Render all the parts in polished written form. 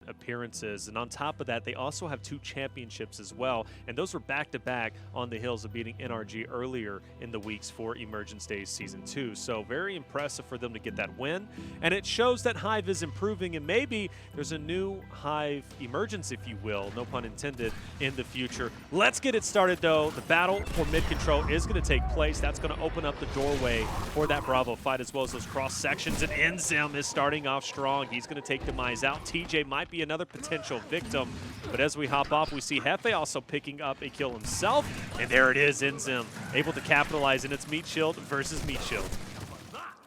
appearances. And on top of that, they also have 2 championships as well. And those were back-to-back on the heels of beating NRG earlier in the weeks for Emergence Days Season 2. So very impressive for them to get that win. And it shows that Hive is improving, and maybe there's a new Hive emergence, if you will, no pun intended, in the future. Let's get it started, though. The battle for mid control is going to take place. That's going to open up the doorway for that Bravo fight, as well as those cross sections. And Enzim is starting off strong. He's going to take Demise out. TJ might be another potential victim, but as we hop off, we see Hefe also picking up a kill himself. And there it is, Enzim able to capitalize, and it's Meat Shield versus Meat Shield.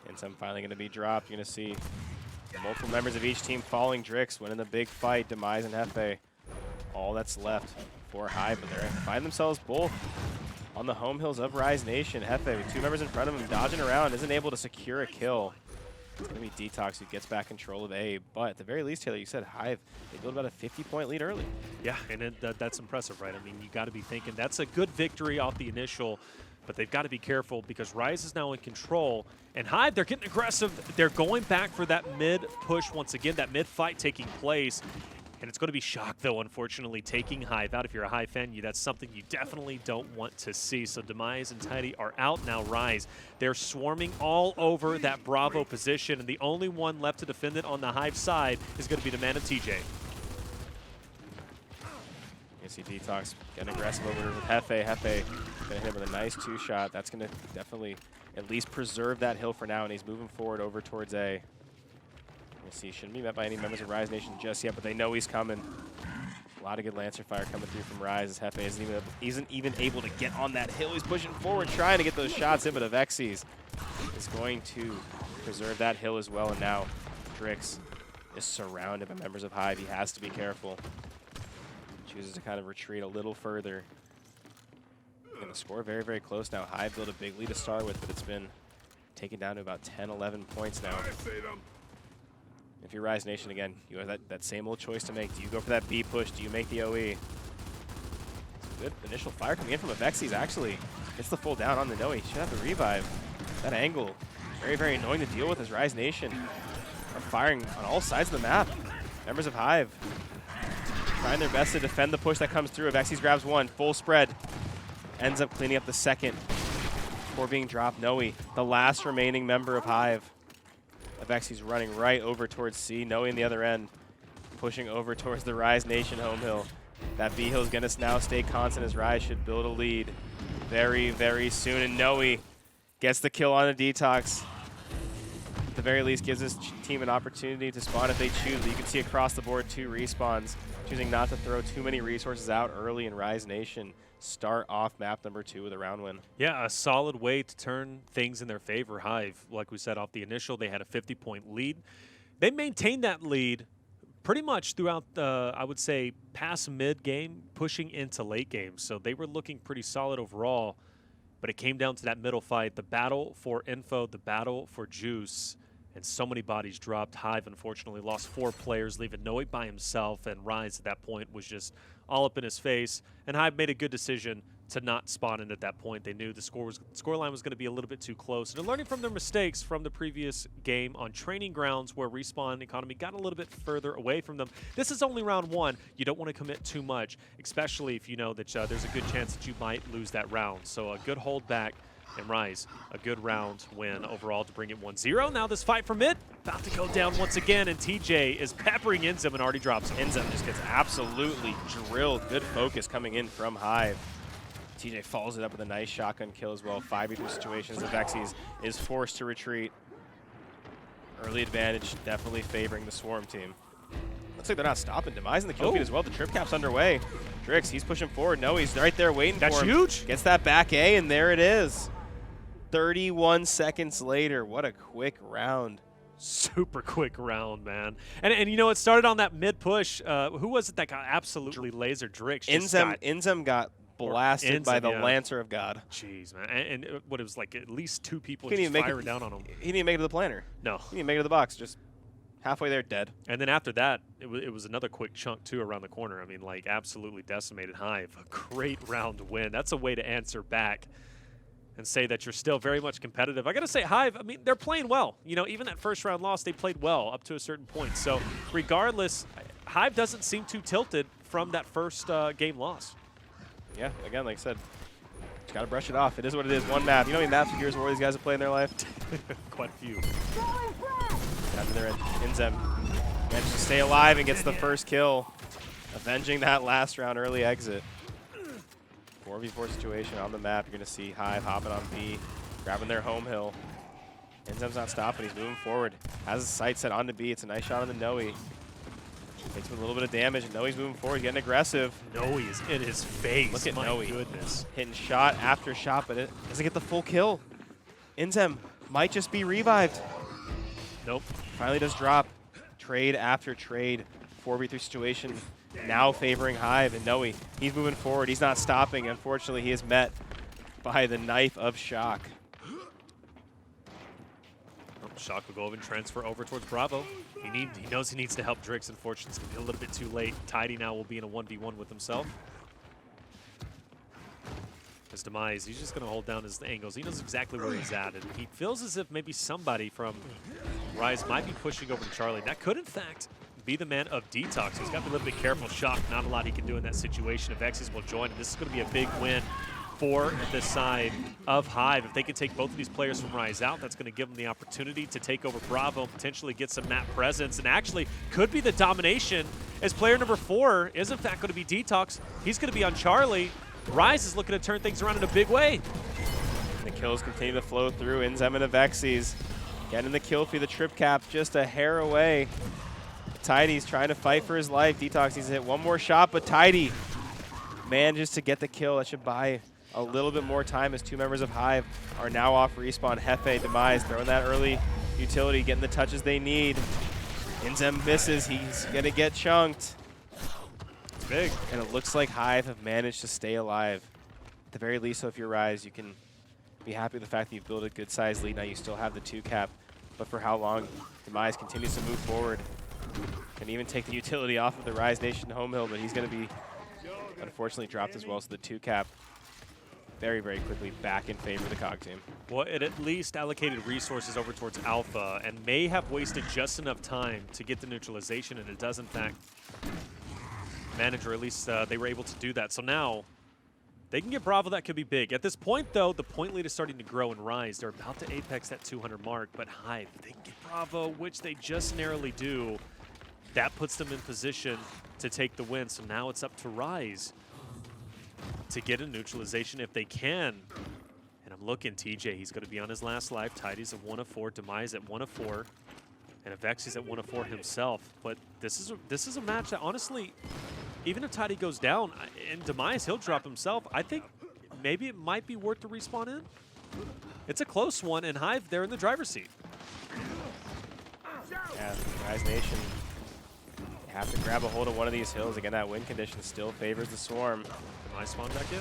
Enzim finally going to be dropped. You're going to see multiple members of each team following Drix, winning the big fight. Demise and Hefe, all that's left for Hive, but they find themselves both on the home hills of Rise Nation. Hefe, with 2 members in front of him, dodging around, isn't able to secure a kill. It's going to be Detox who gets back control of A, but at the very least, Taylor, you said Hive, they built about a 50-point lead early. Yeah, and that's impressive, right? I mean, you got to be thinking that's a good victory off the initial, but they've got to be careful because Rise is now in control. And Hive, they're getting aggressive. They're going back for that mid push once again, that mid fight taking place. And it's going to be Shock, though, unfortunately, taking Hive out. If you're a Hive fan, that's something you definitely don't want to see. So Demise and Tidy are out now. Rise, they're swarming all over that Bravo position, and the only one left to defend it on the Hive side is going to be the man of TJ. You see Detox getting aggressive over with Hefe. Hefe going to hit him with a nice 2-shot. That's going to definitely at least preserve that hill for now, and he's moving forward over towards A. See, shouldn't be met by any members of Rise Nation just yet, but they know he's coming. A lot of good Lancer fire coming through from Rise as Hefe isn't even able to get on that hill. He's pushing forward, trying to get those shots in, but Avexis is going to preserve that hill as well. And now Drix is surrounded by members of Hive. He has to be careful. Chooses to kind of retreat a little further. And the score very, very close now. Hive built a big lead to start with, but it's been taken down to about 10, 11 points now. If you're Rise Nation again, you have that same old choice to make. Do you go for that B push? Do you make the OE? Good initial fire coming in from Avexis, actually. Gets the full down on the Noe. He should have the revive. That angle, very, very annoying to deal with as Rise Nation are firing on all sides of the map. Members of Hive trying their best to defend the push that comes through. Avexis grabs one, full spread. Ends up cleaning up the second before being dropped. Noe, the last remaining member of Hive. Avexis running right over towards C. Noe in the other end, pushing over towards the Rise Nation home hill. That B hill is going to now stay constant as Rise should build a lead very, very soon. And Noe gets the kill on the Detox. At the very least, gives his team an opportunity to spawn if they choose. But you can see across the board 2 respawns, choosing not to throw too many resources out early in Rise Nation. Start off map number 2 with a round win. Yeah, a solid way to turn things in their favor. Hive, like we said off the initial, they had a 50-point lead. They maintained that lead pretty much throughout the, I would say, past mid-game, pushing into late game. So they were looking pretty solid overall, but it came down to that middle fight, the battle for info, the battle for juice, and so many bodies dropped. Hive, unfortunately, lost 4 players, leaving Noe by himself, and Rise at that point was just all up in his face. And Hive made a good decision to not spawn in at that point. They knew the scoreline was going to be a little bit too close. And they're learning from their mistakes from the previous game on training grounds where Respawn Economy got a little bit further away from them. This is only round 1. You don't want to commit too much, especially if you know that there's a good chance that you might lose that round. So a good hold back. And Rise, a good round win overall to bring it 1-0. Now this fight for mid, about to go down once again, and TJ is peppering Enzim and already drops. Enzim just gets absolutely drilled. Good focus coming in from Hive. TJ follows it up with a nice shotgun kill as well. 5v3 situations. Avexis is forced to retreat. Early advantage definitely favoring the Swarm team. Looks like they're not stopping. Demise in the kill feed as well. The trip cap's underway. Drix, he's pushing forward. No, he's right there waiting for him. That's huge. Gets that back A, and there it is. 31 seconds later. What a quick round. Super quick round, man. And you know, it started on that mid push. Who was it that got absolutely laser Drix? Enzim got blasted by the Lancer of God. Jeez, man. And what it was like at least 2 people just firing down on him. He didn't even make it to the planner. No. He didn't even make it to the box. Just halfway there, dead. And then after that, it was another quick chunk, too, around the corner. I mean, like, absolutely decimated Hive. A great round win. That's a way to answer back and say that you're still very much competitive. I got to say, Hive, I mean, they're playing well. You know, even that first round loss, they played well up to a certain point. So regardless, Hive doesn't seem too tilted from that first game loss. Yeah, again, like I said, just got to brush it off. It is what it is. One map. You know how many maps of Gears of War these guys have played in their life? Quite a few. After they're in Inzem manages to stay alive and gets the first kill, avenging that last round early exit. 4v4 situation on the map. You're going to see Hive hopping on B, grabbing their home hill. Inzem's not stopping. He's moving forward. Has his sight set onto B. It's a nice shot on the Noe. Takes him a little bit of damage. Noe's moving forward, getting aggressive. Noe is in his face. Look at My Noe. goodness. Hitting shot after shot, but it doesn't get the full kill. Inzem might just be revived. Nope. Finally does drop. Trade after trade. 4v3 situation now favoring Hive, and Noe, he's moving forward. He's not stopping. Unfortunately, he is met by the knife of Shock. Shock will go over and transfer over towards Bravo. He knows he needs to help Drix. Unfortunately, it's going to be a little bit too late. Tidy now will be in a 1v1 with himself. His Demise, he's just going to hold down his angles. He knows exactly where he's at, and he feels as if maybe somebody from Rise might be pushing over to Charlie. That could, in fact, be the man of Detox. He's got to be a little bit careful. Shock, not a lot he can do in that situation. If Xyz will join, and this is going to be a big win for this side of Hive. If they can take both of these players from Rise out, that's going to give them the opportunity to take over Bravo, potentially get some map presence, and actually could be the domination, as player number 4 is in fact going to be Detox. He's going to be on Charlie. Rise is looking to turn things around in a big way. The kills continue to flow through. Inzem and Avexes getting the kill feed, the trip cap just a hair away. Tidy's trying to fight for his life. Detox needs to hit one more shot, but Tidy manages to get the kill. That should buy a little bit more time as 2 members of Hive are now off respawn. Hefe, Demise, throwing that early utility, getting the touches they need. Inzem misses. He's going to get chunked. It's big. And it looks like Hive have managed to stay alive. At the very least, so if you're Rise, you can be happy with the fact that you've built a good-sized lead. Now you still have the 2 cap, but for how long? Demise continues to move forward. Can even take the utility off of the Rise Nation home hill, but he's going to be unfortunately dropped as well, so the 2 cap very, very quickly back in favor of the COG team. Well, it at least allocated resources over towards Alpha and may have wasted just enough time to get the neutralization, and it does in fact manage, or at least they were able to do that. So now they can get Bravo. That could be big. At this point, though, the point lead is starting to grow and rise. They're about to apex that 200 mark, but Hive, they can get Bravo, which they just narrowly do. That puts them in position to take the win. So now it's up to Rise to get a neutralization if they can. And I'm looking, TJ, he's going to be on his last life. Tidy's at 1 of 4, Demise at 1 of 4, and Avexis at 1 of 4 himself. But this is a match that, honestly, even if Tidy goes down and Demise, he'll drop himself. I think maybe it might be worth the respawn in. It's a close one, and Hive, they're in the driver's seat. Yeah, Rise Nation have to grab a hold of one of these hills. Again, that win condition still favors the Swarm. Demise spawn back in.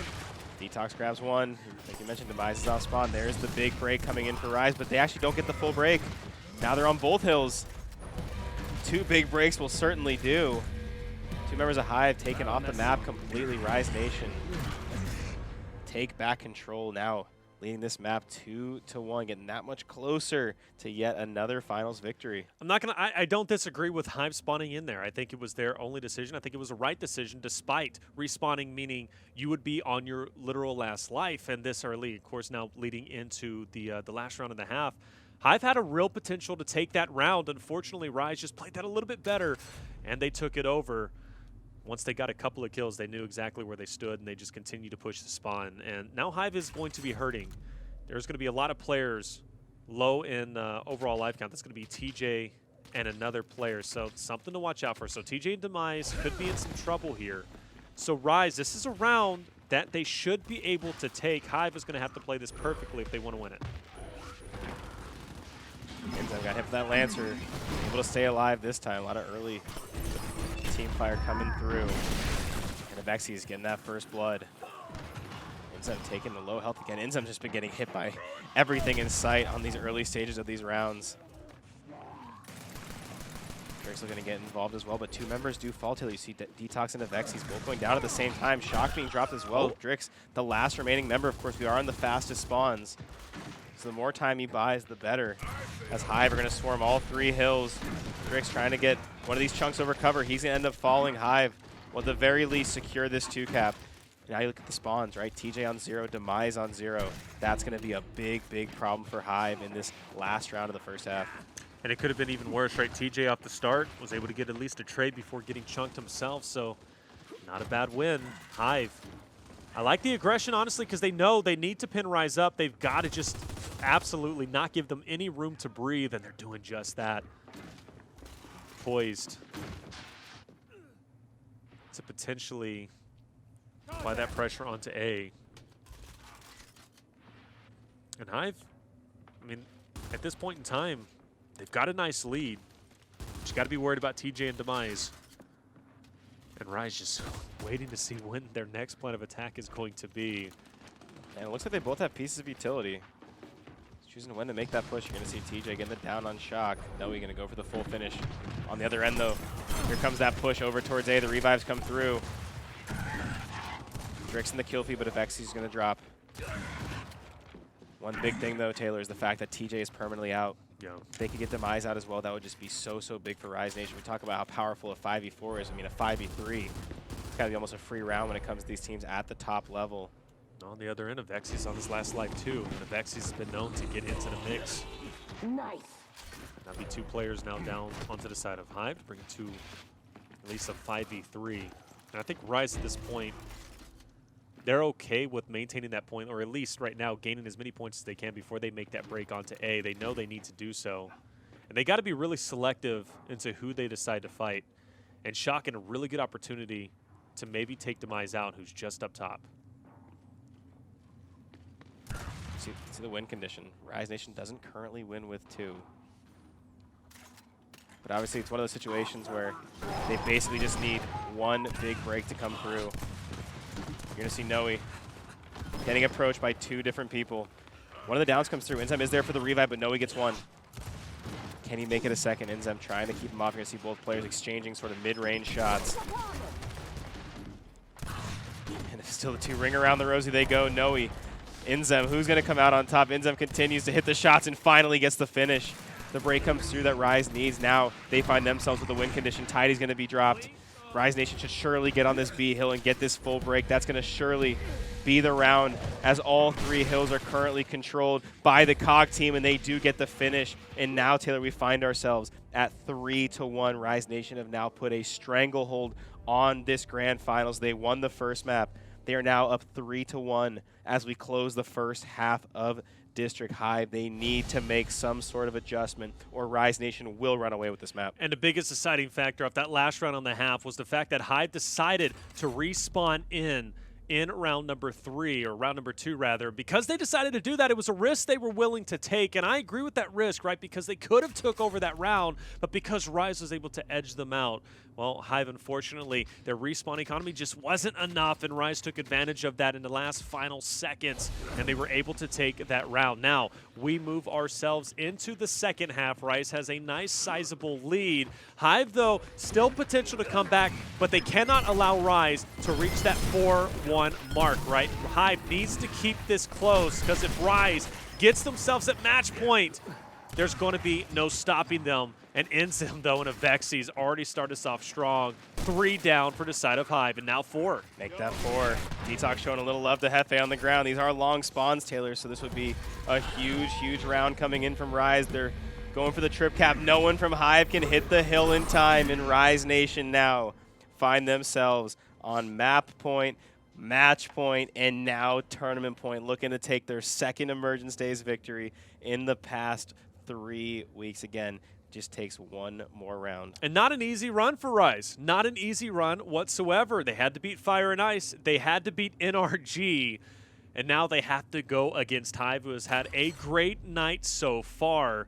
Detox grabs one. Like you mentioned, Demise is off spawn. There's the big break coming in for Rise, but they actually don't get the full break. Now they're on both hills. 2 big breaks will certainly do. 2 members of Hive taken off the map completely. Rise Nation take back control now, leading this map 2-1, getting that much closer to yet another finals victory. I don't disagree with Hive spawning in there. I think it was their only decision. I think it was a right decision, despite respawning, meaning you would be on your literal last life, and this early, of course, now leading into the last round and a half. Hive had a real potential to take that round. Unfortunately, Rise just played that a little bit better, and they took it over. Once they got a couple of kills, they knew exactly where they stood, and they just continued to push the spawn. And now Hive is going to be hurting. There's going to be a lot of players low in overall life count. That's going to be TJ and another player, so something to watch out for. So TJ and Demise could be in some trouble here. So Rise, this is a round that they should be able to take. Hive is going to have to play this perfectly if they want to win it. Inzem got hit for that Lancer. Able to stay alive this time. A lot of early team fire coming through. And Avexis getting that first blood. Inzem taking the low health again. Inzem's just been getting hit by everything in sight on these early stages of these rounds. Drake's looking to get involved as well, but 2 members do fall till you see Detox and Avexis both going down at the same time. Shock being dropped as well. Drix, the last remaining member. Of course, we are on the fastest spawns. So the more time he buys, the better. As Hive are going to swarm all 3 hills. Drix trying to get one of these chunks over cover. He's going to end up falling. Hive will at the very least secure this 2-cap. Now you look at the spawns, right? TJ on 0, Demise on 0. That's going to be a big, big problem for Hive in this last round of the first half. And it could have been even worse, right? TJ off the start was able to get at least a trade before getting chunked himself, so not a bad win. Hive. I like the aggression, honestly, because they know they need to pin Rise up. They've got to just absolutely not give them any room to breathe, and they're doing just that. Poised to potentially apply that pressure onto A. And Hive, I mean, at this point in time, they've got a nice lead. Just got to be worried about TJ and Demise. And Rise just waiting to see when their next plan of attack is going to be. And it looks like they both have pieces of utility. Choosing when to make that push. You're going to see TJ getting the down on Shock. Noe going to go for the full finish. On the other end, though, here comes that push over towards A. The revives come through. Drix in the kill feed, but Avexy's going to drop. One big thing, though, Taylor, is the fact that TJ is permanently out. Yeah. If they could get Demise out as well, that would just be so, so big for Rise Nation. We talk about how powerful a 5v4 is. I mean, a 5v3. It's got to be almost a free round when it comes to these teams at the top level. On the other end, Avexy's on his last life too, and Avexy's been known to get into the mix. Nice. That'll be 2 players now down onto the side of Hive, bringing to at least a 5v3. And I think Rise at this point, they're okay with maintaining that point, or at least right now gaining as many points as they can before they make that break onto A. They know they need to do so. And they got to be really selective into who they decide to fight. And Shock in a really good opportunity to maybe take Demise out, who's just up top. See the win condition. Rise Nation doesn't currently win with 2. But obviously it's one of those situations where they basically just need one big break to come through. You're going to see Noe getting approached by 2 different people. One of the downs comes through. Inzem is there for the revive, but Noe gets 1. Can he make it a second? Inzem trying to keep him off. You're going to see both players exchanging sort of mid-range shots. And it's still the 2 ring around the rosy they go. Noe. Inzem, who's going to come out on top? Inzem continues to hit the shots and finally gets the finish. The break comes through that Rise needs. Now they find themselves with a win condition. Tidy's going to be dropped. Rise Nation should surely get on this B hill and get this full break. That's going to surely be the round, as all 3 hills are currently controlled by the COG team, and they do get the finish. And now, Taylor, we find ourselves at 3-1. Rise Nation have now put a stranglehold on this grand finals. They won the first map. They are now up 3-1 as we close the first half of District Hive. They need to make some sort of adjustment, or Rise Nation will run away with this map. And the biggest deciding factor of that last round on the half was the fact that Hive decided to respawn in round number 3, or round number 2 rather. Because they decided to do that, it was a risk they were willing to take, and I agree with that risk, right? Because they could have took over that round, but because Rise was able to edge them out, well, Hive, unfortunately, their respawn economy just wasn't enough, and Rise took advantage of that in the last final seconds, and they were able to take that round. Now, we move ourselves into the second half. Rise has a nice, sizable lead. Hive, though, still potential to come back, but they cannot allow Rise to reach that 4-1 mark, right? Hive needs to keep this close, because if Rise gets themselves at match point, there's going to be no stopping them. And Inzem, though, and Avexy's already started us off strong. 3 down for the side of Hive, and now 4. Make that 4. Detox showing a little love to Hefe on the ground. These are long spawns, Taylor, so this would be a huge, huge round coming in from Rise. They're going for the trip cap. No one from Hive can hit the hill in time, and Rise Nation now find themselves on map point, match point, and now tournament point, looking to take their second Emergence Days victory in the past 3 weeks. Again, just takes one more round. And not an easy run for Rise. Not an easy run whatsoever. They had to beat Fire and Ice. They had to beat NRG. And now they have to go against Hive, who has had a great night so far.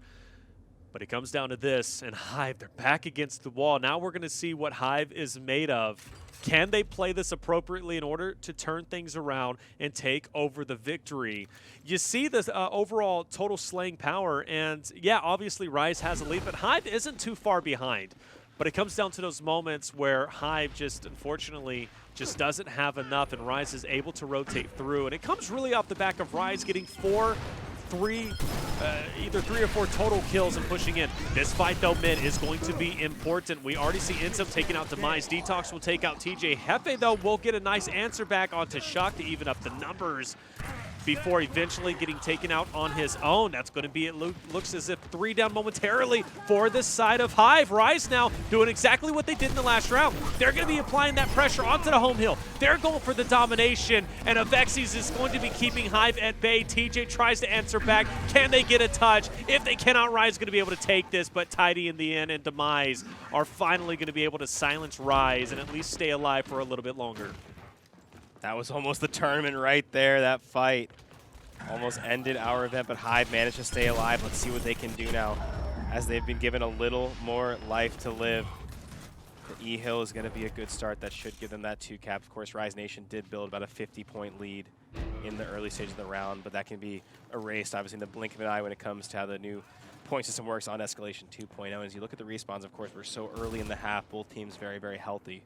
But it comes down to this, and Hive, they're back against the wall. Now we're going to see what Hive is made of. Can they play this appropriately in order to turn things around and take over the victory? You see the overall total slaying power, and yeah, obviously Rise has a lead, but Hive isn't too far behind. But it comes down to those moments where Hive just, unfortunately, just doesn't have enough, and Rise is able to rotate through. And it comes really off the back of Rise getting 4 either 3 or 4 total kills and pushing in. This fight, though, mid is going to be important. We already see Inzum taking out Demise. Detox will take out TJ. Hefe, though, will get a nice answer back onto Shock to even up the numbers before eventually getting taken out on his own. That's going to be, it looks as if 3 down momentarily for this side of Hive. Rise now doing exactly what they did in the last round. They're going to be applying that pressure onto the home hill. They're going for the domination, and Avexis is going to be keeping Hive at bay. TJ tries to answer back. Can they get a touch? If they cannot, Rise is going to be able to take this, but Tidy in the end and Demise are finally going to be able to silence Rise and at least stay alive for a little bit longer. That was almost the tournament right there, that fight. Almost ended our event, but Hive managed to stay alive. Let's see what they can do now as they've been given a little more life to live. The E-Hill is going to be a good start. That should give them that 2 cap. Of course, Rise Nation did build about a 50-point lead in the early stage of the round, but that can be erased, obviously, in the blink of an eye when it comes to how the new point system works on Escalation 2.0. And as you look at the respawns, of course, we're so early in the half. Both teams very, very healthy.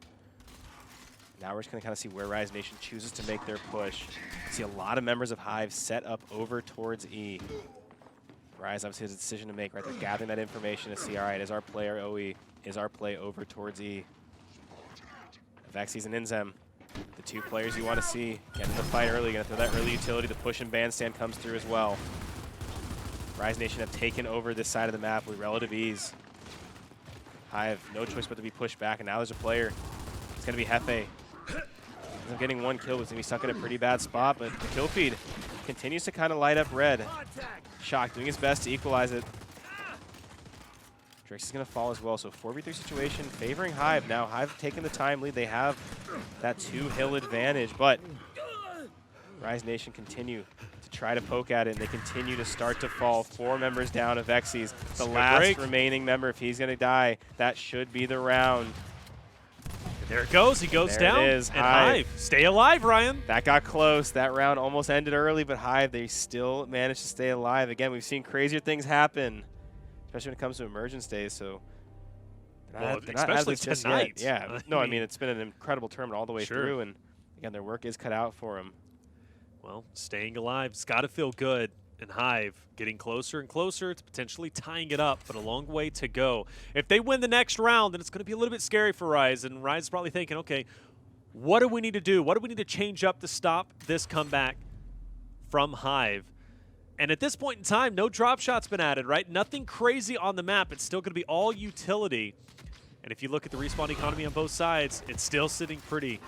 Now we're just going to kind of see where Rise Nation chooses to make their push. See a lot of members of Hive set up over towards E. Rise obviously has a decision to make, right? They're gathering that information to see, all right, is our player OE? Is our play over towards E? Avexis and Inzem, the 2 players you want to see get in the fight early. Going to throw that early utility. The push and bandstand comes through as well. Rise Nation have taken over this side of the map with relative ease. Hive, no choice but to be pushed back, and now there's a player. It's going to be Hefe. Getting 1 kill was going to be stuck in a pretty bad spot, but the kill feed continues to kind of light up red. Shock doing his best to equalize it. Drix is going to fall as well, so 4v3 situation favoring Hive. Now Hive taking the time lead. They have that 2-hill advantage, but Rise Nation continue to try to poke at it, and they continue to start to fall. 4 members down. Avexis, the last remaining member. If he's going to die, that should be the round. There it goes. He goes down. It is. And Hive, stay alive, Ryan. That got close. That round almost ended early, but Hive, they still managed to stay alive. Again, we've seen crazier things happen, especially when it comes to Emergence days. So, especially tonight. Yeah. No, I mean, it's been an incredible tournament all the way through, and again, their work is cut out for them. Well, staying alive, it's got to feel good. And Hive getting closer and closer to potentially tying it up, but a long way to go. If they win the next round, then it's going to be a little bit scary for Rise, and Rise is probably thinking, okay, what do we need to do? What do we need to change up to stop this comeback from Hive? And at this point in time, no drop shots been added, right? Nothing crazy on the map. It's still going to be all utility. And if you look at the respawn economy on both sides, it's still sitting pretty.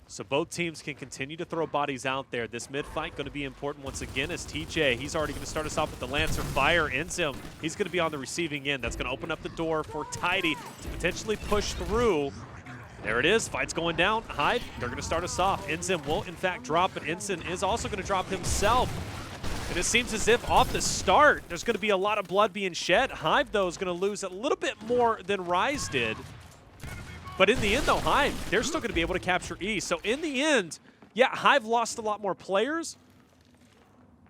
So both teams can continue to throw bodies out there. This mid fight going to be important once again as TJ, he's already going to start us off with the Lancer Fire. Inzum, he's going to be on the receiving end. That's going to open up the door for Tidy to potentially push through. There it is. Fight's going down. Hive, they're going to start us off. Inzum will, in fact, drop, but Inzum is also going to drop himself. And it seems as if off the start, there's going to be a lot of blood being shed. Hive, though, is going to lose a little bit more than Rise did. But in the end, though, Hive, they're still going to be able to capture E. So in the end, yeah, Hive lost a lot more players,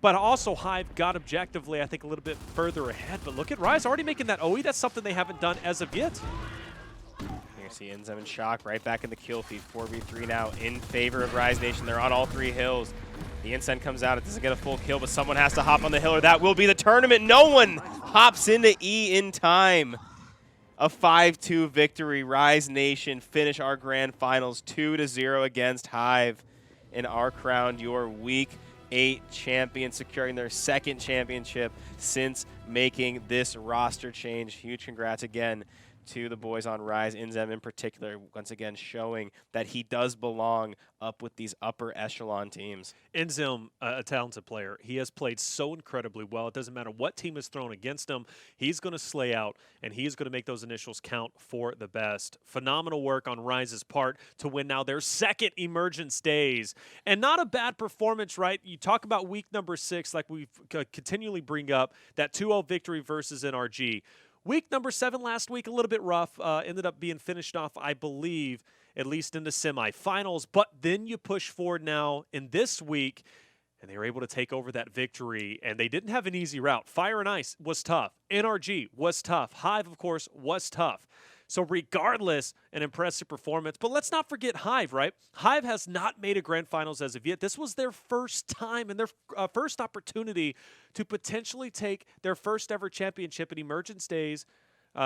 but also Hive got objectively, I think, a little bit further ahead. But look at Rise already making that OE. That's something they haven't done as of yet. Here you see Inzum and Shock right back in the kill feed. 4v3 now in favor of Rise Nation. They're on all 3 hills. The Incense comes out. It doesn't get a full kill, but someone has to hop on the hill, or that will be the tournament. No one hops into E in time. A 5-2 victory. Rise Nation finish our grand finals 2-0 against Hive, and are crowned your Week 8 champion, securing their 2nd championship since making this roster change. Huge congrats again to the boys on Rise, Inzem in particular, once again showing that he does belong up with these upper echelon teams. Inzem, a talented player. He has played so incredibly well. It doesn't matter what team is thrown against him. He's going to slay out, and he's going to make those initials count for the best. Phenomenal work on Rise's part to win now their 2nd Emergence days. And not a bad performance, right? You talk about week number 6, like we continually bring up, that 2-0 victory versus NRG. Week number 7 last week, a little bit rough. Ended up being finished off, I believe, at least in the semifinals. But then you push forward now in this week, and they were able to take over that victory. And they didn't have an easy route. Fire and Ice was tough. NRG was tough. Hive, of course, was tough. So regardless, an impressive performance. But let's not forget Hive, right? Hive has not made a grand finals as of yet. This was their first time and their first opportunity to potentially take their first ever championship in Emergence Days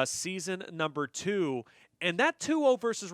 season number 2. And that 2-0 versus